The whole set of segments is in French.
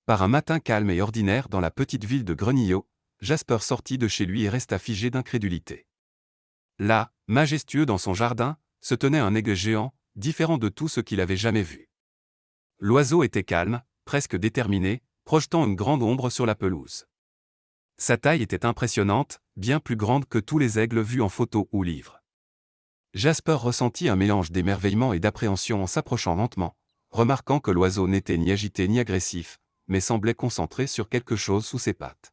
Par un matin calme et ordinaire dans la petite ville de Grenillot, Jasper sortit de chez lui et resta figé d'incrédulité. Là, majestueux dans son jardin, se tenait un aigle géant, différent de tout ce qu'il avait jamais vu. L'oiseau était calme, presque déterminé, projetant une grande ombre sur la pelouse. Sa taille était impressionnante, bien plus grande que tous les aigles vus en photos ou livres. Jasper ressentit un mélange d'émerveillement et d'appréhension en s'approchant lentement, remarquant que l'oiseau n'était ni agité ni agressif, mais semblait concentré sur quelque chose sous ses pattes.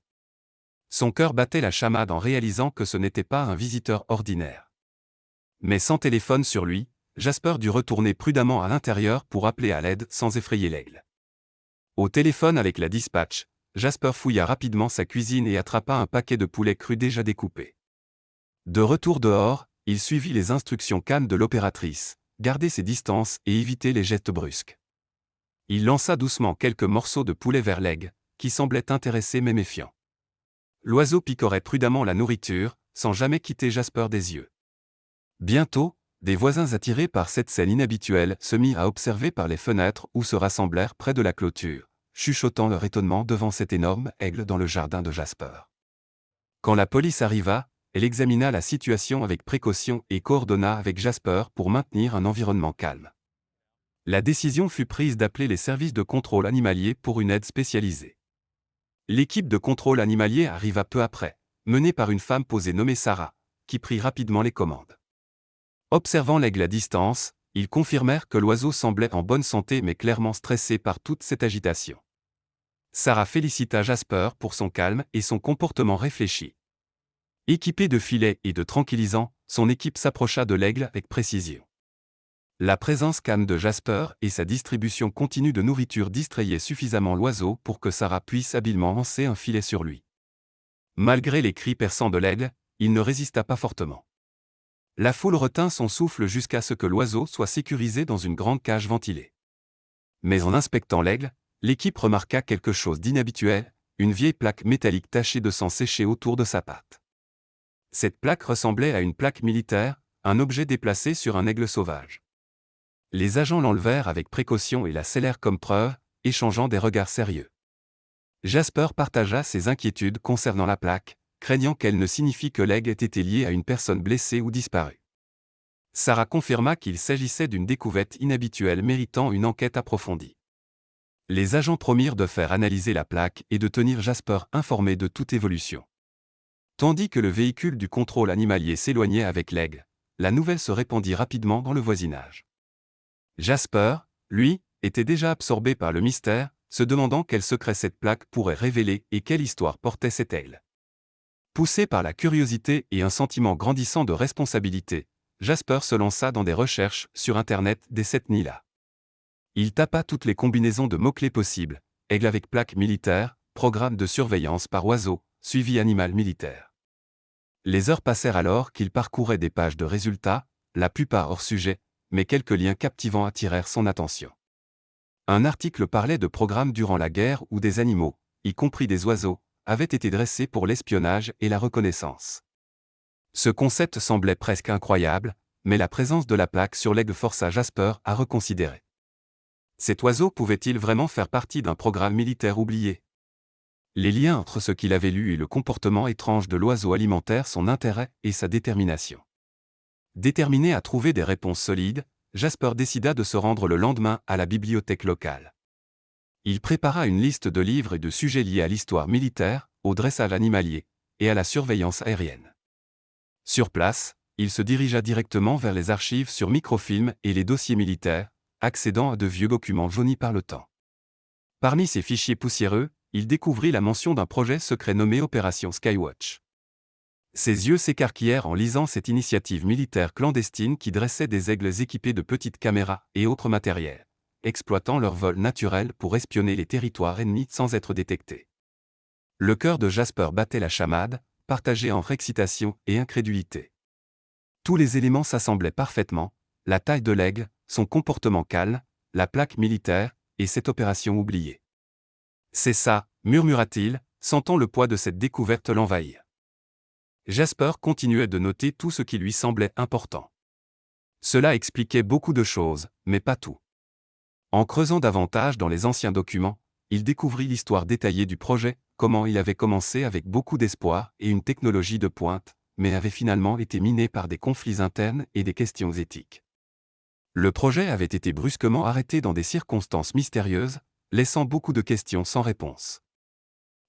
Son cœur battait la chamade en réalisant que ce n'était pas un visiteur ordinaire. Mais sans téléphone sur lui, Jasper dut retourner prudemment à l'intérieur pour appeler à l'aide sans effrayer l'aigle. Au téléphone avec la dispatch, Jasper fouilla rapidement sa cuisine et attrapa un paquet de poulet cru déjà découpé. De retour dehors, il suivit les instructions calmes de l'opératrice, garder ses distances et éviter les gestes brusques. Il lança doucement quelques morceaux de poulet vers l'aigle, qui semblait intéressé mais méfiant. L'oiseau picorait prudemment la nourriture, sans jamais quitter Jasper des yeux. Bientôt, des voisins attirés par cette scène inhabituelle se mirent à observer par les fenêtres ou se rassemblèrent près de la clôture, chuchotant leur étonnement devant cet énorme aigle dans le jardin de Jasper. Quand la police arriva, elle examina la situation avec précaution et coordonna avec Jasper pour maintenir un environnement calme. La décision fut prise d'appeler les services de contrôle animalier pour une aide spécialisée. L'équipe de contrôle animalier arriva peu après, menée par une femme posée nommée Sarah, qui prit rapidement les commandes. Observant l'aigle à distance, ils confirmèrent que l'oiseau semblait en bonne santé mais clairement stressé par toute cette agitation. Sarah félicita Jasper pour son calme et son comportement réfléchi. Équipée de filets et de tranquillisants, son équipe s'approcha de l'aigle avec précision. La présence calme de Jasper et sa distribution continue de nourriture distrayaient suffisamment l'oiseau pour que Sarah puisse habilement lancer un filet sur lui. Malgré les cris perçants de l'aigle, il ne résista pas fortement. La foule retint son souffle jusqu'à ce que l'oiseau soit sécurisé dans une grande cage ventilée. Mais en inspectant l'aigle, l'équipe remarqua quelque chose d'inhabituel, une vieille plaque métallique tachée de sang séché autour de sa patte. Cette plaque ressemblait à une plaque militaire, un objet déplacé sur un aigle sauvage. Les agents l'enlevèrent avec précaution et la scellèrent comme preuve, échangeant des regards sérieux. Jasper partagea ses inquiétudes concernant la plaque, craignant qu'elle ne signifie que l'aigle ait été lié à une personne blessée ou disparue. Sarah confirma qu'il s'agissait d'une découverte inhabituelle méritant une enquête approfondie. Les agents promirent de faire analyser la plaque et de tenir Jasper informé de toute évolution. Tandis que le véhicule du contrôle animalier s'éloignait avec l'aigle, la nouvelle se répandit rapidement dans le voisinage. Jasper, lui, était déjà absorbé par le mystère, se demandant quel secret cette plaque pourrait révéler et quelle histoire portait cet aigle. Poussé par la curiosité et un sentiment grandissant de responsabilité, Jasper se lança dans des recherches sur Internet dès cette nuit-là. Il tapa toutes les combinaisons de mots-clés possibles, aigle avec plaque militaire, programme de surveillance par oiseau, suivi animal militaire. Les heures passèrent alors qu'il parcourait des pages de résultats, la plupart hors sujet, mais quelques liens captivants attirèrent son attention. Un article parlait de programmes durant la guerre où des animaux, y compris des oiseaux, avaient été dressés pour l'espionnage et la reconnaissance. Ce concept semblait presque incroyable, mais la présence de la plaque sur l'aigle força Jasper à reconsidérer. Cet oiseau pouvait-il vraiment faire partie d'un programme militaire oublié? Les liens entre ce qu'il avait lu et le comportement étrange de l'oiseau alimentaire son intérêt et sa détermination. Déterminé à trouver des réponses solides, Jasper décida de se rendre le lendemain à la bibliothèque locale. Il prépara une liste de livres et de sujets liés à l'histoire militaire, au dressage animalier et à la surveillance aérienne. Sur place, il se dirigea directement vers les archives sur microfilm et les dossiers militaires, accédant à de vieux documents jaunis par le temps. Parmi ces fichiers poussiéreux, il découvrit la mention d'un projet secret nommé Opération Skywatch. Ses yeux s'écarquillèrent en lisant cette initiative militaire clandestine qui dressait des aigles équipés de petites caméras et autres matériels, exploitant leur vol naturel pour espionner les territoires ennemis sans être détectés. Le cœur de Jasper battait la chamade, partagé entre excitation et incrédulité. Tous les éléments s'assemblaient parfaitement, la taille de l'aigle, son comportement calme, la plaque militaire, et cette opération oubliée. C'est ça, murmura-t-il, sentant le poids de cette découverte l'envahir. Jasper continuait de noter tout ce qui lui semblait important. Cela expliquait beaucoup de choses, mais pas tout. En creusant davantage dans les anciens documents, il découvrit l'histoire détaillée du projet, comment il avait commencé avec beaucoup d'espoir et une technologie de pointe, mais avait finalement été miné par des conflits internes et des questions éthiques. Le projet avait été brusquement arrêté dans des circonstances mystérieuses, laissant beaucoup de questions sans réponse.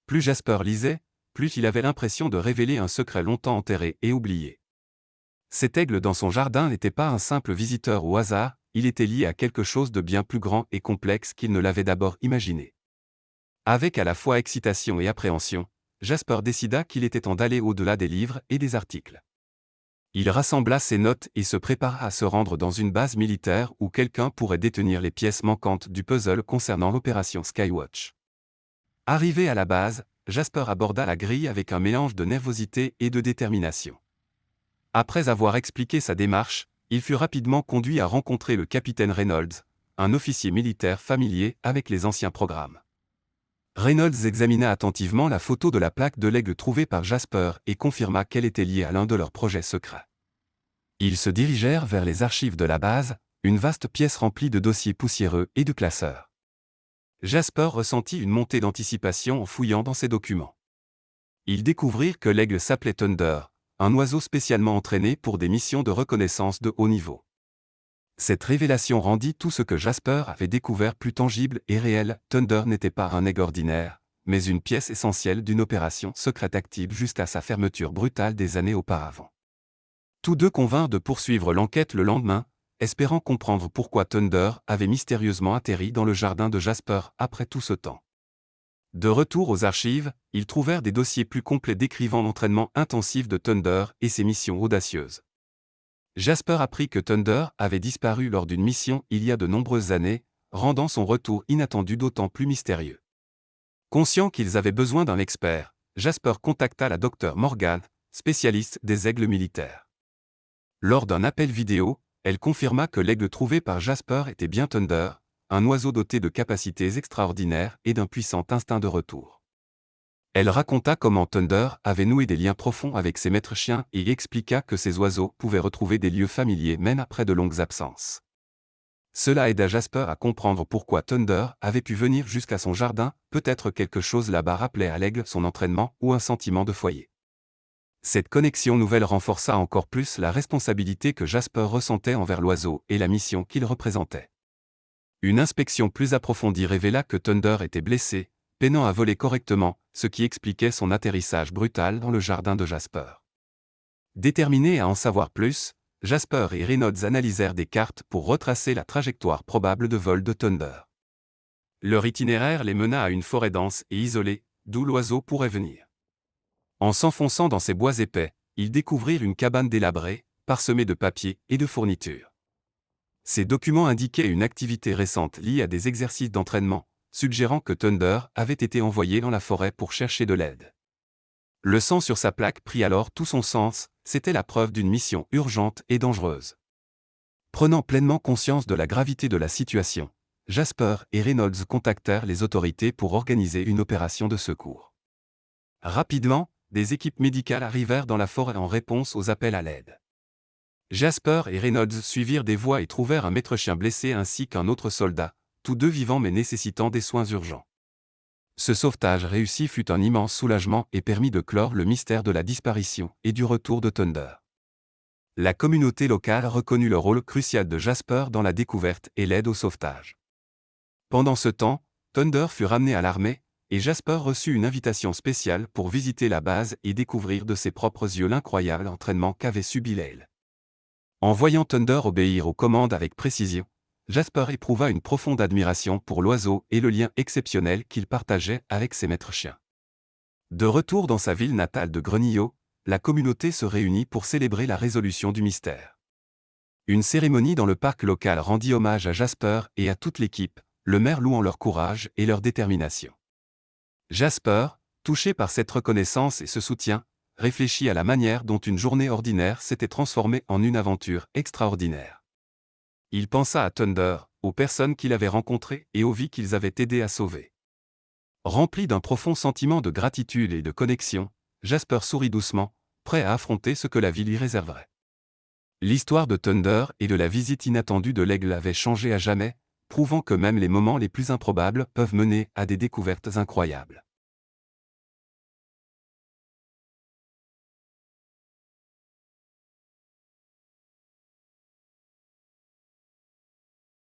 Plus Jasper lisait, plus il avait l'impression de révéler un secret longtemps enterré et oublié. Cet aigle dans son jardin n'était pas un simple visiteur au hasard, il était lié à quelque chose de bien plus grand et complexe qu'il ne l'avait d'abord imaginé. Avec à la fois excitation et appréhension, Jasper décida qu'il était temps d'aller au-delà des livres et des articles. Il rassembla ses notes et se prépara à se rendre dans une base militaire où quelqu'un pourrait détenir les pièces manquantes du puzzle concernant l'opération Skywatch. Arrivé à la base, Jasper aborda la grille avec un mélange de nervosité et de détermination. Après avoir expliqué sa démarche, il fut rapidement conduit à rencontrer le capitaine Reynolds, un officier militaire familier avec les anciens programmes. Reynolds examina attentivement la photo de la plaque de l'aigle trouvée par Jasper et confirma qu'elle était liée à l'un de leurs projets secrets. Ils se dirigèrent vers les archives de la base, une vaste pièce remplie de dossiers poussiéreux et de classeurs. Jasper ressentit une montée d'anticipation en fouillant dans ses documents. Ils découvrirent que l'aigle s'appelait Thunder, un oiseau spécialement entraîné pour des missions de reconnaissance de haut niveau. Cette révélation rendit tout ce que Jasper avait découvert plus tangible et réel. Thunder n'était pas un aigle ordinaire, mais une pièce essentielle d'une opération secrète active juste à sa fermeture brutale des années auparavant. Tous deux convinrent de poursuivre l'enquête le lendemain, espérant comprendre pourquoi Thunder avait mystérieusement atterri dans le jardin de Jasper après tout ce temps. De retour aux archives, ils trouvèrent des dossiers plus complets décrivant l'entraînement intensif de Thunder et ses missions audacieuses. Jasper apprit que Thunder avait disparu lors d'une mission il y a de nombreuses années, rendant son retour inattendu d'autant plus mystérieux. Conscient qu'ils avaient besoin d'un expert, Jasper contacta la docteure Morgan, spécialiste des aigles militaires. Lors d'un appel vidéo, elle confirma que l'aigle trouvé par Jasper était bien Thunder, un oiseau doté de capacités extraordinaires et d'un puissant instinct de retour. Elle raconta comment Thunder avait noué des liens profonds avec ses maîtres chiens et expliqua que ces oiseaux pouvaient retrouver des lieux familiers même après de longues absences. Cela aida Jasper à comprendre pourquoi Thunder avait pu venir jusqu'à son jardin, peut-être quelque chose là-bas rappelait à l'aigle son entraînement ou un sentiment de foyer. Cette connexion nouvelle renforça encore plus la responsabilité que Jasper ressentait envers l'oiseau et la mission qu'il représentait. Une inspection plus approfondie révéla que Thunder était blessé, peinant à voler correctement, ce qui expliquait son atterrissage brutal dans le jardin de Jasper. Déterminés à en savoir plus, Jasper et Reynolds analysèrent des cartes pour retracer la trajectoire probable de vol de Thunder. Leur itinéraire les mena à une forêt dense et isolée, d'où l'oiseau pourrait venir. En s'enfonçant dans ces bois épais, ils découvrirent une cabane délabrée, parsemée de papiers et de fournitures. Ces documents indiquaient une activité récente liée à des exercices d'entraînement, suggérant que Thunder avait été envoyé dans la forêt pour chercher de l'aide. Le sang sur sa plaque prit alors tout son sens, c'était la preuve d'une mission urgente et dangereuse. Prenant pleinement conscience de la gravité de la situation, Jasper et Reynolds contactèrent les autorités pour organiser une opération de secours. Rapidement, des équipes médicales arrivèrent dans la forêt en réponse aux appels à l'aide. Jasper et Reynolds suivirent des voies et trouvèrent un maître-chien blessé ainsi qu'un autre soldat, tous deux vivants mais nécessitant des soins urgents. Ce sauvetage réussi fut un immense soulagement et permit de clore le mystère de la disparition et du retour de Thunder. La communauté locale reconnut le rôle crucial de Jasper dans la découverte et l'aide au sauvetage. Pendant ce temps, Thunder fut ramené à l'armée, et Jasper reçut une invitation spéciale pour visiter la base et découvrir de ses propres yeux l'incroyable entraînement qu'avait subi l'aigle. En voyant Thunder obéir aux commandes avec précision, Jasper éprouva une profonde admiration pour l'oiseau et le lien exceptionnel qu'il partageait avec ses maîtres chiens. De retour dans sa ville natale de Grenillo, la communauté se réunit pour célébrer la résolution du mystère. Une cérémonie dans le parc local rendit hommage à Jasper et à toute l'équipe, le maire louant leur courage et leur détermination. Jasper, touché par cette reconnaissance et ce soutien, réfléchit à la manière dont une journée ordinaire s'était transformée en une aventure extraordinaire. Il pensa à Thunder, aux personnes qu'il avait rencontrées et aux vies qu'ils avaient aidé à sauver. Rempli d'un profond sentiment de gratitude et de connexion, Jasper sourit doucement, prêt à affronter ce que la vie lui réserverait. L'histoire de Thunder et de la visite inattendue de l'aigle avait changé à jamais, prouvant que même les moments les plus improbables peuvent mener à des découvertes incroyables.